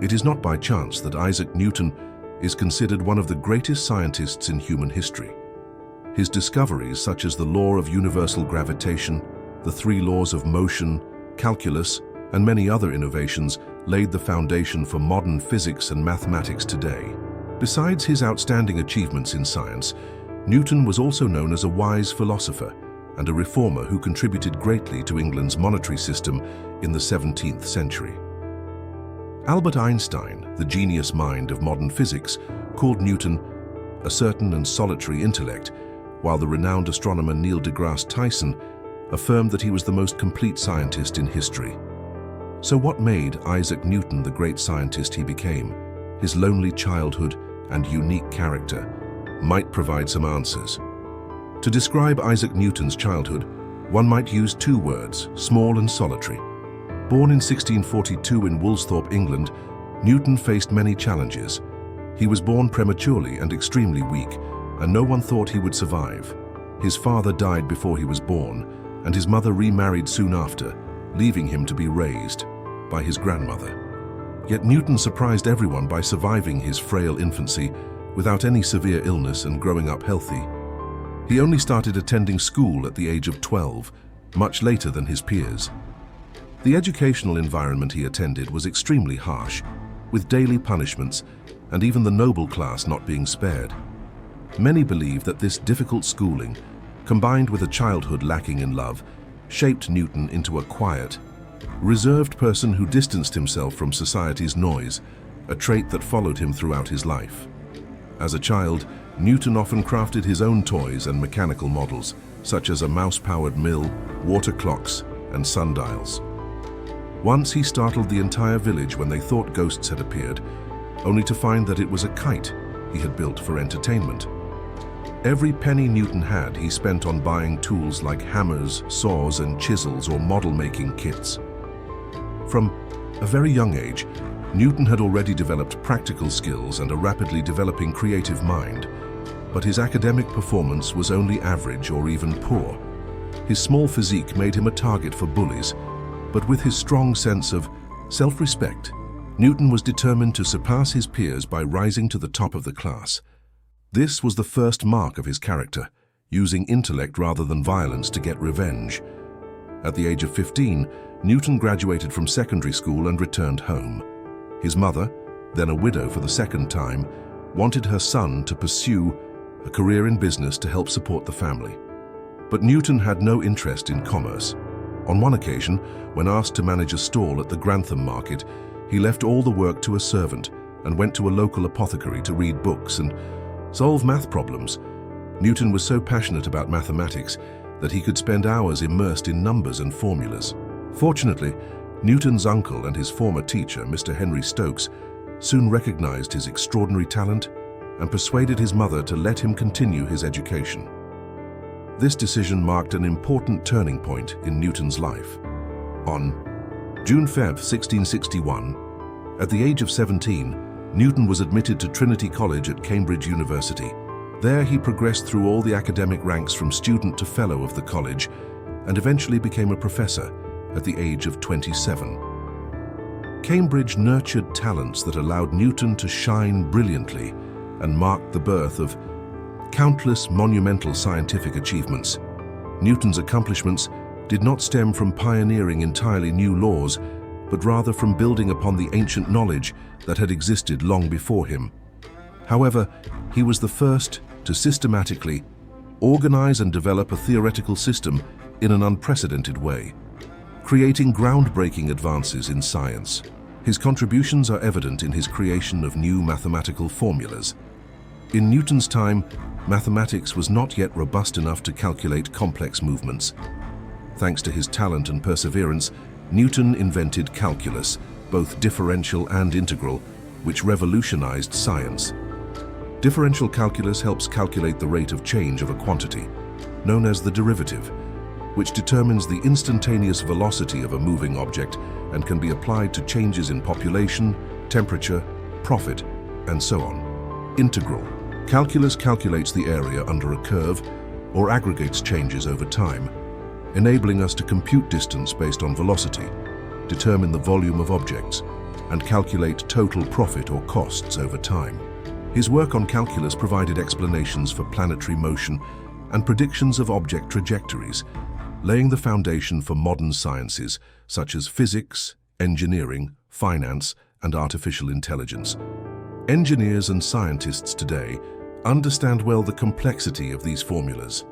It is not by chance that Isaac Newton is considered one of the greatest scientists in human history. His discoveries, such as the law of universal gravitation, the three laws of motion, calculus, and many other innovations, laid the foundation for modern physics and mathematics today. Besides his outstanding achievements in science, Newton was also known as a wise philosopher and a reformer who contributed greatly to England's monetary system in the 17th century. Albert Einstein, the genius mind of modern physics, called Newton a certain and solitary intellect, while the renowned astronomer Neil deGrasse Tyson affirmed that he was the most complete scientist in history. So what made Isaac Newton the great scientist he became? His lonely childhood and unique character might provide some answers. To describe Isaac Newton's childhood, one might use two words: small and solitary. Born in 1642 in Woolsthorpe, England, Newton faced many challenges. He was born prematurely and extremely weak, and no one thought he would survive. His father died before he was born, and his mother remarried soon after, leaving him to be raised by his grandmother. Yet Newton surprised everyone by surviving his frail infancy without any severe illness and growing up healthy. He only started attending school at the age of 12, much later than his peers. The educational environment he attended was extremely harsh, with daily punishments and even the noble class not being spared. Many believe that this difficult schooling, combined with a childhood lacking in love, shaped Newton into a quiet, reserved person who distanced himself from society's noise, a trait that followed him throughout his life. As a child, Newton often crafted his own toys and mechanical models, such as a mouse-powered mill, water clocks, and sundials. Once he startled the entire village when they thought ghosts had appeared, only to find that it was a kite he had built for entertainment. Every penny Newton had, he spent on buying tools like hammers, saws, and chisels or model-making kits. From a very young age, Newton had already developed practical skills and a rapidly developing creative mind, but his academic performance was only average or even poor. His small physique made him a target for bullies, but with his strong sense of self-respect, Newton was determined to surpass his peers by rising to the top of the class. This was the first mark of his character, using intellect rather than violence to get revenge. At the age of 15, Newton graduated from secondary school and returned home. His mother, then a widow for the second time, wanted her son to pursue a career in business to help support the family. But Newton had no interest in commerce. On one occasion, when asked to manage a stall at the Grantham market, he left all the work to a servant and went to a local apothecary to read books and solve math problems. Newton was so passionate about mathematics that he could spend hours immersed in numbers and formulas. Fortunately, Newton's uncle and his former teacher, Mr. Henry Stokes, soon recognized his extraordinary talent and persuaded his mother to let him continue his education. This decision marked an important turning point in Newton's life. On June 5, 1661, at the age of 17, Newton was admitted to Trinity College at Cambridge University. There he progressed through all the academic ranks from student to fellow of the college and eventually became a professor at the age of 27. Cambridge nurtured talents that allowed Newton to shine brilliantly and marked the birth of countless monumental scientific achievements. Newton's accomplishments did not stem from pioneering entirely new laws, but rather from building upon the ancient knowledge that had existed long before him. However, he was the first to systematically organize and develop a theoretical system in an unprecedented way, creating groundbreaking advances in science. His contributions are evident in his creation of new mathematical formulas. In Newton's time, mathematics was not yet robust enough to calculate complex movements. Thanks to his talent and perseverance, Newton invented calculus, both differential and integral, which revolutionized science. Differential calculus helps calculate the rate of change of a quantity, known as the derivative, which determines the instantaneous velocity of a moving object and can be applied to changes in population, temperature, profit, and so on. Integral. Calculus calculates the area under a curve or aggregates changes over time, enabling us to compute distance based on velocity, determine the volume of objects, and calculate total profit or costs over time. His work on calculus provided explanations for planetary motion and predictions of object trajectories, laying the foundation for modern sciences such as physics, engineering, finance, and artificial intelligence. Engineers and scientists today understand well the complexity of these formulas.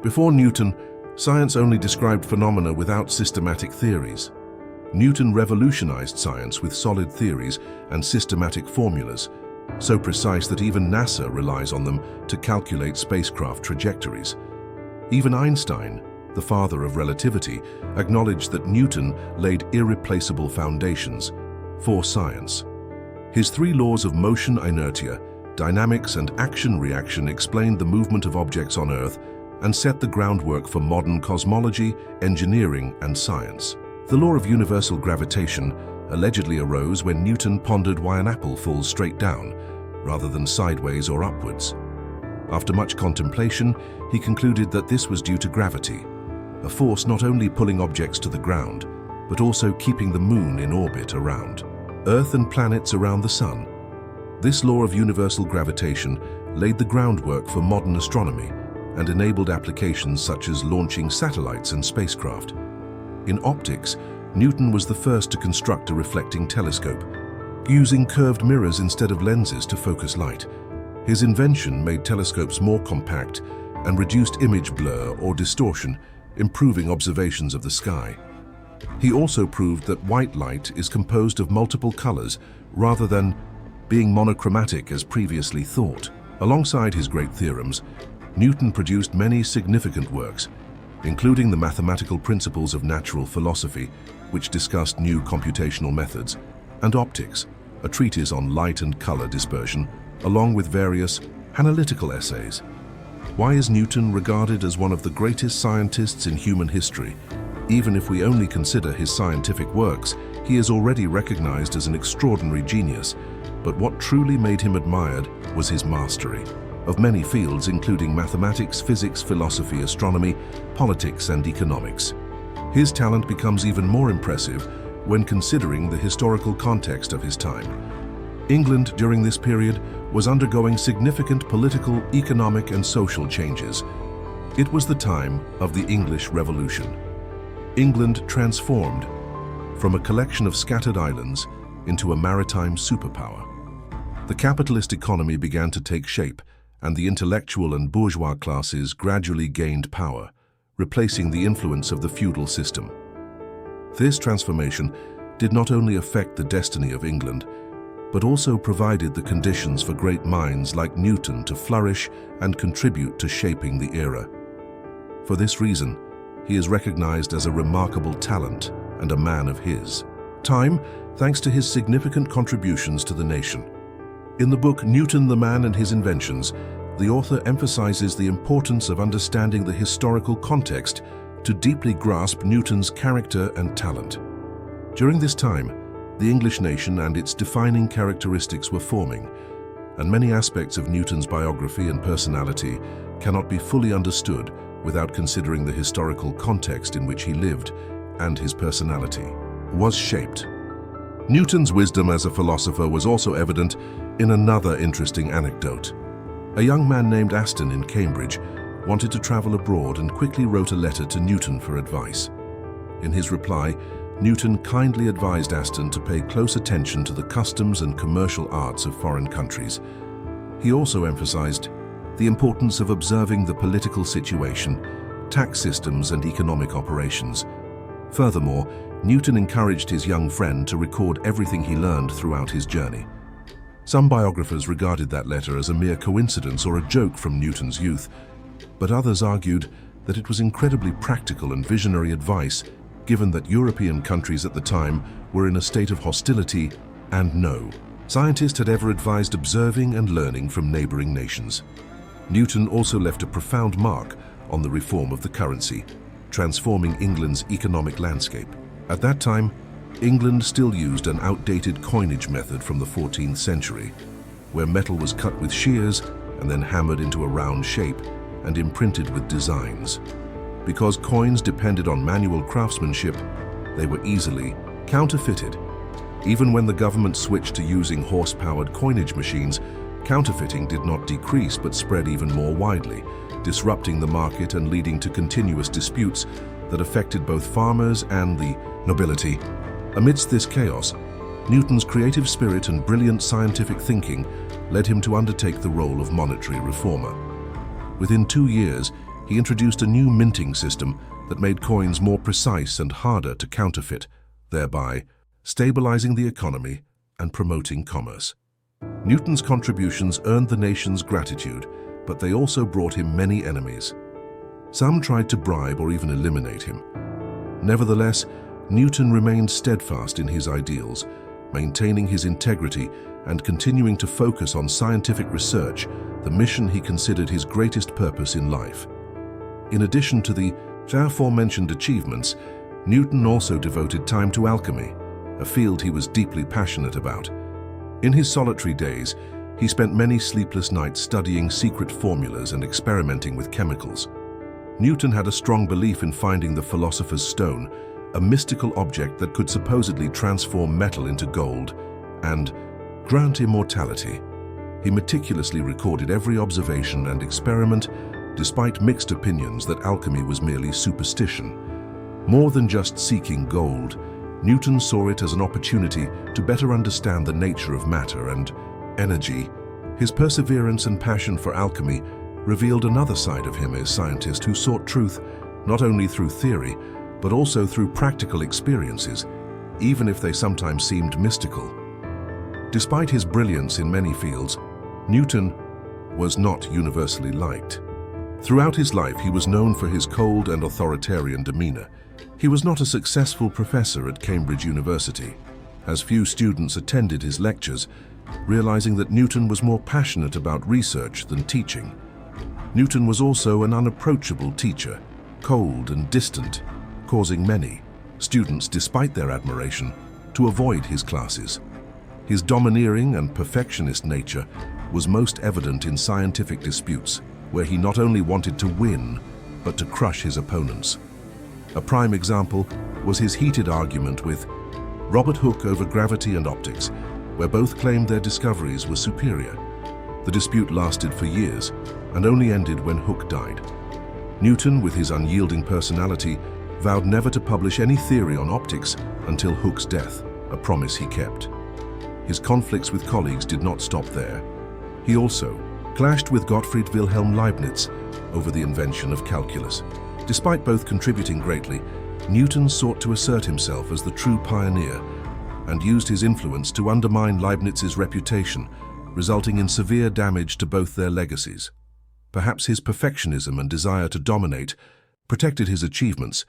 Before Newton, science only described phenomena without systematic theories. Newton revolutionized science with solid theories and systematic formulas, so precise that even NASA relies on them to calculate spacecraft trajectories. Even Einstein, the father of relativity, acknowledged that Newton laid irreplaceable foundations for science. His three laws of motion, inertia, dynamics, and action-reaction explained the movement of objects on Earth and set the groundwork for modern cosmology, engineering, and science. The law of universal gravitation allegedly arose when Newton pondered why an apple falls straight down, rather than sideways or upwards. After much contemplation, he concluded that this was due to gravity, a force not only pulling objects to the ground, but also keeping the moon in orbit around Earth and planets around the sun. This law of universal gravitation laid the groundwork for modern astronomy and enabled applications such as launching satellites and spacecraft. In optics, Newton was the first to construct a reflecting telescope, using curved mirrors instead of lenses to focus light. His invention made telescopes more compact and reduced image blur or distortion, improving observations of the sky. He also proved that white light is composed of multiple colors rather than being monochromatic as previously thought. Alongside his great theorems, Newton produced many significant works, including the mathematical principles of natural philosophy, which discussed new computational methods, and optics, a treatise on light and color dispersion, along with various analytical essays. Why is Newton regarded as one of the greatest scientists in human history? Even if we only consider his scientific works, he is already recognized as an extraordinary genius. But what truly made him admired was his mastery of many fields, including mathematics, physics, philosophy, astronomy, politics, and economics. His talent becomes even more impressive when considering the historical context of his time. England during this period was undergoing significant political, economic, and social changes. It was the time of the English Revolution. England transformed from a collection of scattered islands into a maritime superpower. The capitalist economy began to take shape, and the intellectual and bourgeois classes gradually gained power, replacing the influence of the feudal system. This transformation did not only affect the destiny of England, but also provided the conditions for great minds like Newton to flourish and contribute to shaping the era. For this reason, he is recognized as a remarkable talent and a man of his time, thanks to his significant contributions to the nation. In the book Newton, the Man and His Inventions, the author emphasizes the importance of understanding the historical context to deeply grasp Newton's character and talent. During this time, the English nation and its defining characteristics were forming, and many aspects of Newton's biography and personality cannot be fully understood without considering the historical context in which he lived and his personality was shaped. Newton's wisdom as a philosopher was also evident in another interesting anecdote. A young man named Aston in Cambridge wanted to travel abroad and quickly wrote a letter to Newton for advice. In his reply, Newton kindly advised Aston to pay close attention to the customs and commercial arts of foreign countries. He also emphasized the importance of observing the political situation, tax systems, and economic operations. Furthermore, Newton encouraged his young friend to record everything he learned throughout his journey. Some biographers regarded that letter as a mere coincidence or a joke from Newton's youth, but others argued that it was incredibly practical and visionary advice, given that European countries at the time were in a state of hostility and no scientist had ever advised observing and learning from neighboring nations. Newton also left a profound mark on the reform of the currency, transforming England's economic landscape. At that time, England still used an outdated coinage method from the 14th century, where metal was cut with shears and then hammered into a round shape and imprinted with designs. Because coins depended on manual craftsmanship, they were easily counterfeited. Even when the government switched to using horse-powered coinage machines, counterfeiting did not decrease but spread even more widely, disrupting the market and leading to continuous disputes that affected both farmers and the nobility. Amidst this chaos, Newton's creative spirit and brilliant scientific thinking led him to undertake the role of monetary reformer. Within 2 years, he introduced a new minting system that made coins more precise and harder to counterfeit, thereby stabilizing the economy and promoting commerce. Newton's contributions earned the nation's gratitude, but they also brought him many enemies. Some tried to bribe or even eliminate him. Nevertheless, Newton remained steadfast in his ideals, maintaining his integrity and continuing to focus on scientific research, the mission he considered his greatest purpose in life. In addition to the aforementioned achievements, Newton also devoted time to alchemy, a field he was deeply passionate about. In his solitary days, he spent many sleepless nights studying secret formulas and experimenting with chemicals. Newton had a strong belief in finding the philosopher's stone, a mystical object that could supposedly transform metal into gold and grant immortality. He meticulously recorded every observation and experiment, despite mixed opinions that alchemy was merely superstition. More than just seeking gold, Newton saw it as an opportunity to better understand the nature of matter and energy. His perseverance and passion for alchemy revealed another side of him as a scientist who sought truth not only through theory, but also through practical experiences, even if they sometimes seemed mystical. Despite his brilliance in many fields, Newton was not universally liked. Throughout his life, he was known for his cold and authoritarian demeanor. He was not a successful professor at Cambridge University, as few students attended his lectures, realizing that Newton was more passionate about research than teaching. Newton was also an unapproachable teacher, cold and distant, causing many students, despite their admiration, to avoid his classes. His domineering and perfectionist nature was most evident in scientific disputes, where he not only wanted to win, but to crush his opponents. A prime example was his heated argument with Robert Hooke over gravity and optics, where both claimed their discoveries were superior. The dispute lasted for years and only ended when Hooke died. Newton, with his unyielding personality, vowed never to publish any theory on optics until Hooke's death, a promise he kept. His conflicts with colleagues did not stop there. He also clashed with Gottfried Wilhelm Leibniz over the invention of calculus. Despite both contributing greatly, Newton sought to assert himself as the true pioneer and used his influence to undermine Leibniz's reputation, resulting in severe damage to both their legacies. Perhaps his perfectionism and desire to dominate protected his achievements,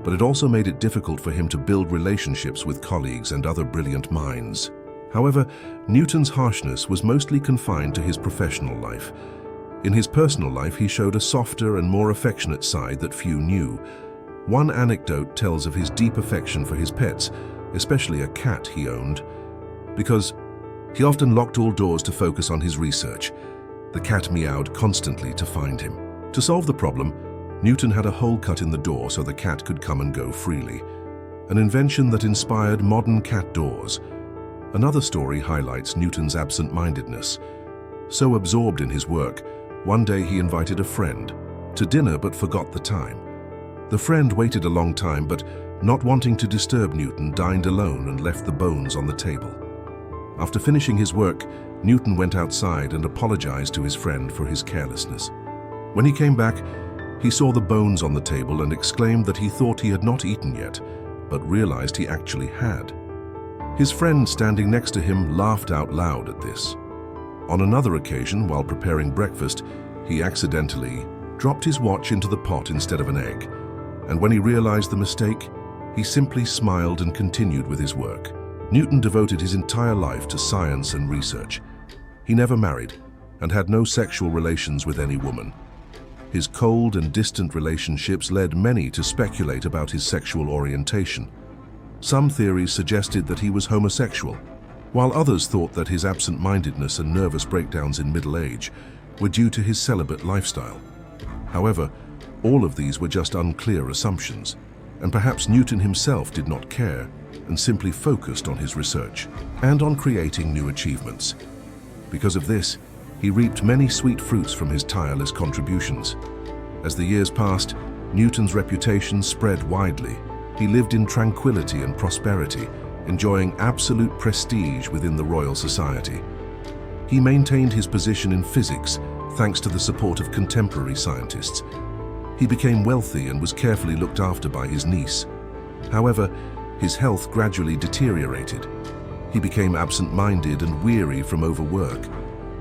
but it also made it difficult for him to build relationships with colleagues and other brilliant minds. However, Newton's harshness was mostly confined to his professional life. In his personal life, he showed a softer and more affectionate side that few knew. One anecdote tells of his deep affection for his pets, especially a cat he owned, because he often locked all doors to focus on his research. The cat meowed constantly to find him. To solve the problem, Newton had a hole cut in the door so the cat could come and go freely, an invention that inspired modern cat doors. Another story highlights Newton's absent-mindedness. So absorbed in his work, one day he invited a friend to dinner but forgot the time. The friend waited a long time, but not wanting to disturb Newton, dined alone and left the bones on the table. After finishing his work, Newton went outside and apologized to his friend for his carelessness. When he came back, he saw the bones on the table and exclaimed that he thought he had not eaten yet, but realized he actually had. His friend standing next to him laughed out loud at this. On another occasion, while preparing breakfast, he accidentally dropped his watch into the pot instead of an egg, and when he realized the mistake, he simply smiled and continued with his work. Newton devoted his entire life to science and research. He never married and had no sexual relations with any woman. His cold and distant relationships led many to speculate about his sexual orientation. Some theories suggested that he was homosexual, while others thought that his absent-mindedness and nervous breakdowns in middle age were due to his celibate lifestyle. However, all of these were just unclear assumptions, and perhaps Newton himself did not care. and simply focused on his research and on creating new achievements. Because of this, he reaped many sweet fruits from his tireless contributions. As the years passed, Newton's reputation spread widely. He lived in tranquility and prosperity, enjoying absolute prestige within the Royal Society. He maintained his position in physics thanks to the support of contemporary scientists. He became wealthy and was carefully looked after by his niece. However, his health gradually deteriorated. He became absent-minded and weary from overwork.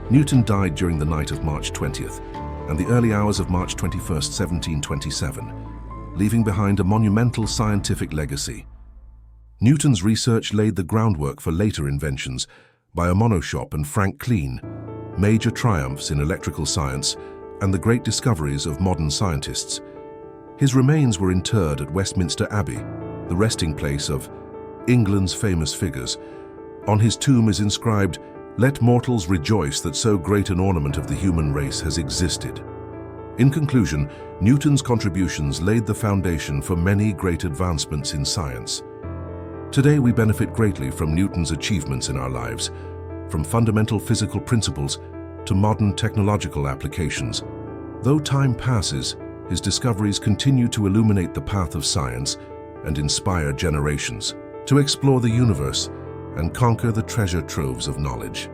Newton died during the night of March 20th and the early hours of March 21st, 1727, leaving behind a monumental scientific legacy. Newton's research laid the groundwork for later inventions by a monoshop and Frank Clean, major triumphs in electrical science, and the great discoveries of modern scientists. His remains were interred at Westminster Abbey, the resting place of England's famous figures. On his tomb is inscribed, "Let mortals rejoice that so great an ornament of the human race has existed." In conclusion, Newton's contributions laid the foundation for many great advancements in science. Today we benefit greatly from Newton's achievements in our lives, from fundamental physical principles to modern technological applications. Though time passes, his discoveries continue to illuminate the path of science and inspire generations to explore the universe and conquer the treasure troves of knowledge.